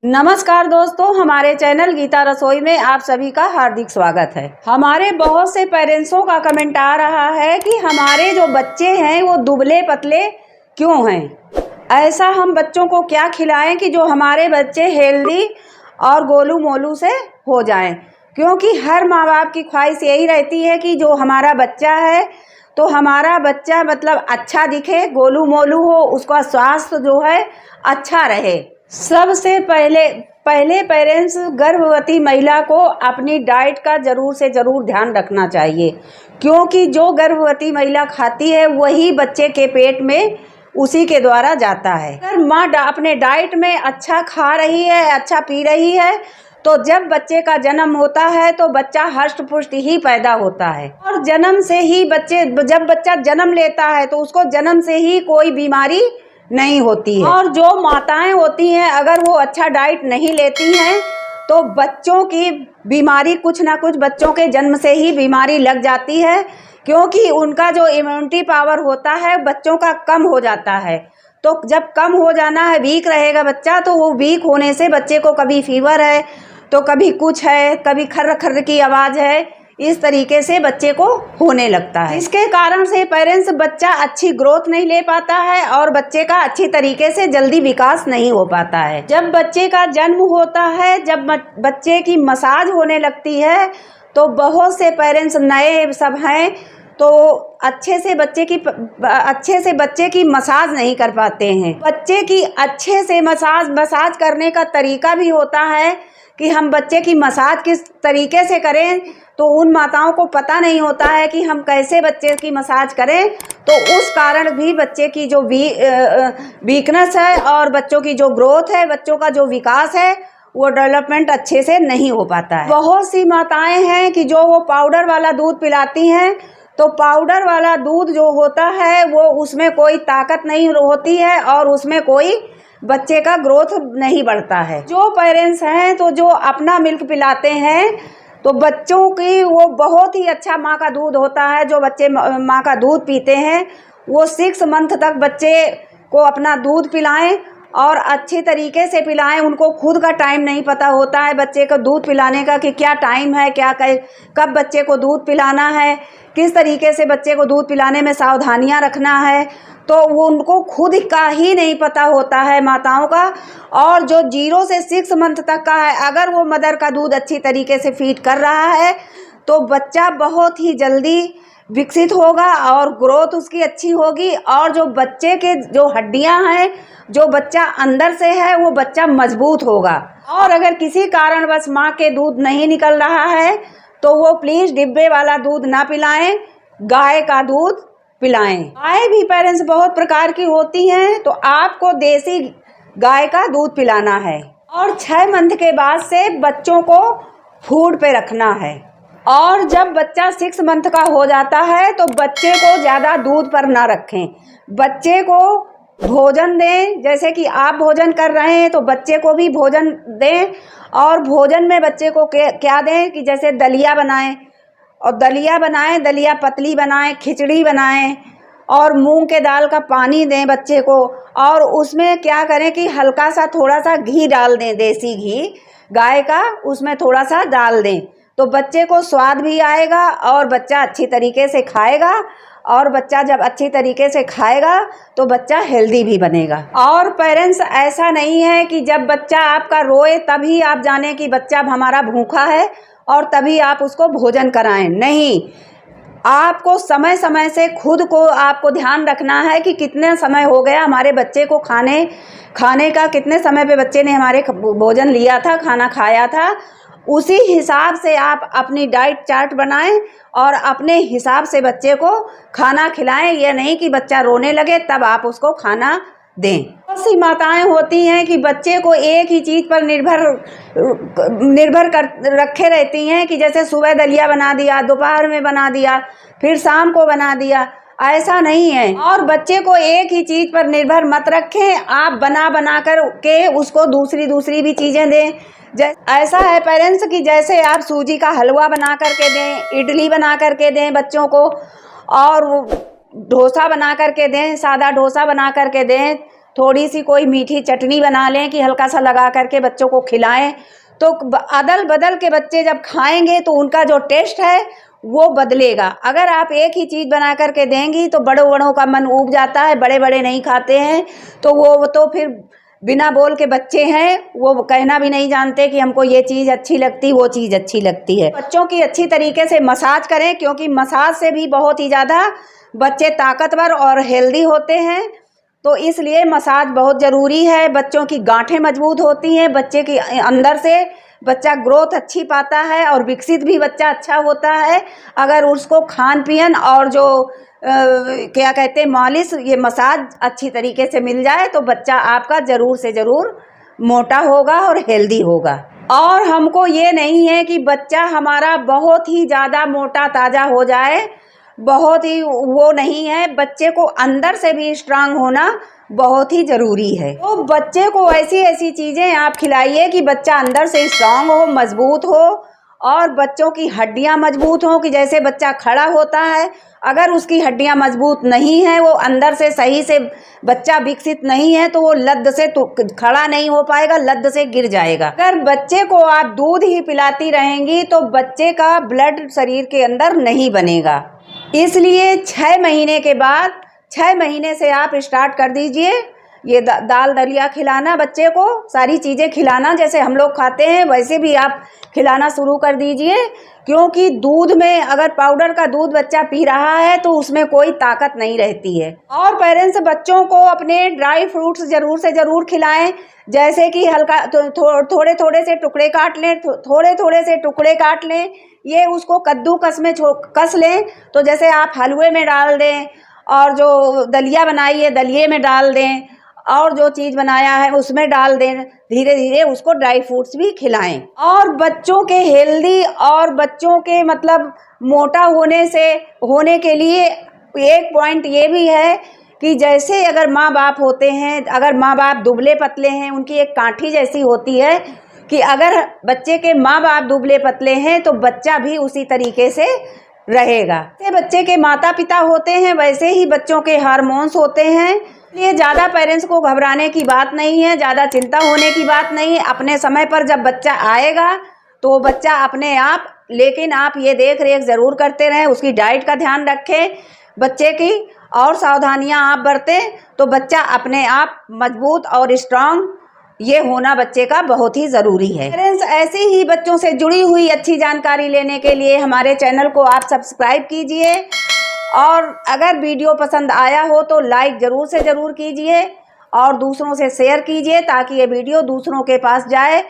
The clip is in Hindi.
नमस्कार दोस्तों, हमारे चैनल गीता रसोई में आप सभी का हार्दिक स्वागत है। हमारे बहुत से पेरेंट्सों का कमेंट आ रहा है कि हमारे जो बच्चे हैं वो दुबले पतले क्यों हैं। ऐसा हम बच्चों को क्या खिलाएं कि जो हमारे बच्चे हेल्दी और गोलू मोलू से हो जाएं। क्योंकि हर माँ बाप की ख्वाहिश यही रहती है कि जो हमारा बच्चा है तो हमारा बच्चा मतलब अच्छा दिखे, गोलू मोलू हो, उसका स्वास्थ्य जो है अच्छा रहे। सबसे पहले पेरेंट्स गर्भवती महिला को अपनी डाइट का ज़रूर से ज़रूर ध्यान रखना चाहिए। क्योंकि जो गर्भवती महिला खाती है वही बच्चे के पेट में उसी के द्वारा जाता है। अगर माँ अपने डाइट में अच्छा खा रही है, अच्छा पी रही है, तो जब बच्चे का जन्म होता है तो बच्चा हष्ट पुष्ट ही पैदा होता है। और जन्म से ही जब बच्चा जन्म लेता है तो उसको जन्म से ही कोई बीमारी नहीं होती है। और जो माताएं होती हैं अगर वो अच्छा डाइट नहीं लेती हैं तो बच्चों की बीमारी कुछ ना कुछ बच्चों के जन्म से ही बीमारी लग जाती है। क्योंकि उनका जो इम्यूनिटी पावर होता है बच्चों का कम हो जाता है। तो जब कम हो जाना है, वीक रहेगा बच्चा, तो वो वीक होने से बच्चे को कभी फीवर है तो कभी कुछ है, कभी खर्र खर्र की आवाज़ है, इस तरीके से बच्चे को होने लगता है। इसके कारण से पेरेंट्स बच्चा अच्छी ग्रोथ नहीं ले पाता है और बच्चे का अच्छी तरीके से जल्दी विकास नहीं हो पाता है। जब बच्चे का जन्म होता है, जब बच्चे की मसाज होने लगती है तो बहुत से पेरेंट्स नए सब हैं तो अच्छे से बच्चे की मसाज नहीं कर पाते हैं। बच्चे की अच्छे से मसाज करने का तरीका भी होता है कि हम बच्चे की मसाज किस तरीके से करें, तो उन माताओं को पता नहीं होता है कि हम कैसे बच्चे की मसाज करें। तो उस कारण भी बच्चे की जो वीकनेस है और बच्चों की जो ग्रोथ है, बच्चों का जो विकास है, वो डेवलपमेंट अच्छे से नहीं हो पाता है। बहुत सी माताएं हैं कि जो वो पाउडर वाला दूध पिलाती हैं, तो पाउडर वाला दूध जो होता है वो उसमें कोई ताकत नहीं होती है और उसमें कोई बच्चे का ग्रोथ नहीं बढ़ता है। जो पेरेंट्स हैं तो जो अपना मिल्क पिलाते हैं तो बच्चों की वो बहुत ही अच्छा माँ का दूध होता है। जो बच्चे माँ का दूध पीते हैं वो 6 मंथ तक बच्चे को अपना दूध पिलाएं और अच्छी तरीके से पिलाएं। उनको खुद का टाइम नहीं पता होता है बच्चे को दूध पिलाने का कि क्या टाइम है, कब बच्चे को दूध पिलाना है, किस तरीके से बच्चे को दूध पिलाने में सावधानियां रखना है, तो वो उनको खुद का ही नहीं पता होता है माताओं का। और जो 0 से 6 मंथ तक का है, अगर वो मदर का दूध अच्छी तरीके से फीड कर रहा है तो बच्चा बहुत ही जल्दी विकसित होगा और ग्रोथ उसकी अच्छी होगी। और जो बच्चे के जो हड्डियां हैं, जो बच्चा अंदर से है, वो बच्चा मजबूत होगा। और अगर किसी कारणवश माँ के दूध नहीं निकल रहा है तो वो प्लीज़ डिब्बे वाला दूध ना पिलाएं, गाय का दूध पिलाएं। गाय भी पेरेंट्स बहुत प्रकार की होती हैं, तो आपको देसी गाय का दूध पिलाना है। और 6 मंथ के बाद से बच्चों को फूड पे रखना है। और जब बच्चा 6 मंथ का हो जाता है तो बच्चे को ज़्यादा दूध पर ना रखें। बच्चे को भोजन दें, जैसे कि आप भोजन कर रहे हैं तो बच्चे को भी भोजन दें। और भोजन में बच्चे को क्या दें कि जैसे दलिया बनाएं, और दलिया पतली बनाएं, खिचड़ी बनाएं और मूंग के दाल का पानी दें बच्चे को। और उसमें क्या करें कि हल्का सा थोड़ा सा घी डाल दें, देसी घी गाय का, उसमें थोड़ा सा डाल दें तो बच्चे को स्वाद भी आएगा और बच्चा अच्छी तरीके से खाएगा। और बच्चा जब अच्छी तरीके से खाएगा तो बच्चा हेल्दी भी बनेगा। और पेरेंट्स ऐसा नहीं है कि जब बच्चा आपका रोए तभी आप जाने कि बच्चा हमारा भूखा है और तभी आप उसको भोजन कराएं। नहीं, आपको समय समय से खुद को आपको ध्यान रखना है कि कितने समय हो गया हमारे बच्चे को खाने का, कितने समय पे बच्चे ने हमारे भोजन लिया था, खाना खाया था। उसी हिसाब से आप अपनी डाइट चार्ट बनाएं और अपने हिसाब से बच्चे को खाना खिलाएं। यह नहीं कि बच्चा रोने लगे तब आप उसको खाना दें। बहुत सी माताएं होती हैं कि बच्चे को एक ही चीज़ पर निर्भर कर रखे रहती हैं कि जैसे सुबह दलिया बना दिया, दोपहर में बना दिया, फिर शाम को बना दिया। ऐसा नहीं है। और बच्चे को एक ही चीज़ पर निर्भर मत रखें, आप बना कर के उसको दूसरी भी चीज़ें दें। ऐसा है पेरेंट्स कि जैसे आप सूजी का हलवा बना करके दें, इडली बना करके दें बच्चों को, और डोसा बना करके दें, सादा डोसा बना करके दें, थोड़ी सी कोई मीठी चटनी बना लें कि हल्का सा लगा करके बच्चों को खिलाएं, तो अदल बदल के बच्चे जब खाएंगे तो उनका जो टेस्ट है वो बदलेगा। अगर आप एक ही चीज़ बना करके देंगी तो बड़ों बड़ों का मन ऊब जाता है, बड़े बड़े नहीं खाते हैं, तो वो तो फिर बिना बोल के बच्चे हैं, वो कहना भी नहीं जानते कि हमको ये चीज़ अच्छी लगती, वो चीज़ अच्छी लगती है। बच्चों की अच्छी तरीके से मसाज करें, क्योंकि मसाज से भी बहुत ही ज़्यादा बच्चे ताकतवर और हेल्दी होते हैं, तो इसलिए मसाज बहुत ज़रूरी है। बच्चों की गांठें मजबूत होती हैं, बच्चे के अंदर से बच्चा ग्रोथ अच्छी पाता है और विकसित भी बच्चा अच्छा होता है। अगर उसको खान पियन और जो क्या कहते हैं मालिश, ये मसाज अच्छी तरीके से मिल जाए तो बच्चा आपका ज़रूर से ज़रूर मोटा होगा और हेल्दी होगा। और हमको ये नहीं है कि बच्चा हमारा बहुत ही ज़्यादा मोटा ताज़ा हो जाए, बहुत ही वो नहीं है। बच्चे को अंदर से भी स्ट्रांग होना बहुत ही ज़रूरी है। तो बच्चे को ऐसी ऐसी चीज़ें आप खिलाइए कि बच्चा अंदर से स्ट्रांग हो, मजबूत हो, और बच्चों की हड्डियां मजबूत हों। कि जैसे बच्चा खड़ा होता है, अगर उसकी हड्डियां मजबूत नहीं है, वो अंदर से सही से बच्चा विकसित नहीं है, तो वो लद्द से तो खड़ा नहीं हो पाएगा, लद्द से गिर जाएगा। अगर बच्चे को आप दूध ही पिलाती रहेंगी तो बच्चे का ब्लड शरीर के अंदर नहीं बनेगा। इसलिए 6 महीने के बाद, 6 महीने से आप स्टार्ट कर दीजिए ये दाल दलिया खिलाना, बच्चे को सारी चीज़ें खिलाना, जैसे हम लोग खाते हैं वैसे भी आप खिलाना शुरू कर दीजिए। क्योंकि दूध में अगर पाउडर का दूध बच्चा पी रहा है तो उसमें कोई ताकत नहीं रहती है। और पेरेंट्स बच्चों को अपने ड्राई फ्रूट्स ज़रूर से ज़रूर खिलाएं, जैसे कि हल्का थोड़े थोड़े से टुकड़े काट लें, थोड़े थोड़े से टुकड़े काट लें, ये उसको कद्दूकस में कस लें, तो जैसे आप हलवे में डाल दें, और जो दलिया बनाई है दलिए में डाल दें, और जो चीज़ बनाया है उसमें डाल दें। धीरे धीरे उसको ड्राई फ्रूट्स भी खिलाएं। और बच्चों के हेल्दी और बच्चों के मतलब मोटा होने के लिए एक पॉइंट ये भी है कि जैसे अगर माँ बाप होते हैं, अगर माँ बाप दुबले पतले हैं, उनकी एक काठी जैसी होती है कि अगर बच्चे के माँ बाप दुबले पतले हैं तो बच्चा भी उसी तरीके से रहेगा। जैसे बच्चे के माता पिता होते हैं वैसे ही बच्चों के हार्मोन्स होते हैं। ये ज़्यादा पेरेंट्स को घबराने की बात नहीं है, ज़्यादा चिंता होने की बात नहीं है। अपने समय पर जब बच्चा आएगा तो बच्चा अपने आप, लेकिन आप ये देख रेख ज़रूर करते रहें, उसकी डाइट का ध्यान रखें बच्चे की, और सावधानियां आप बरतें, तो बच्चा अपने आप मजबूत और स्ट्रांग ये होना बच्चे का बहुत ही ज़रूरी है। पेरेंट्स ऐसे ही बच्चों से जुड़ी हुई अच्छी जानकारी लेने के लिए हमारे चैनल को आप सब्सक्राइब कीजिए, और अगर वीडियो पसंद आया हो तो लाइक ज़रूर से ज़रूर कीजिए और दूसरों से शेयर कीजिए ताकि ये वीडियो दूसरों के पास जाए।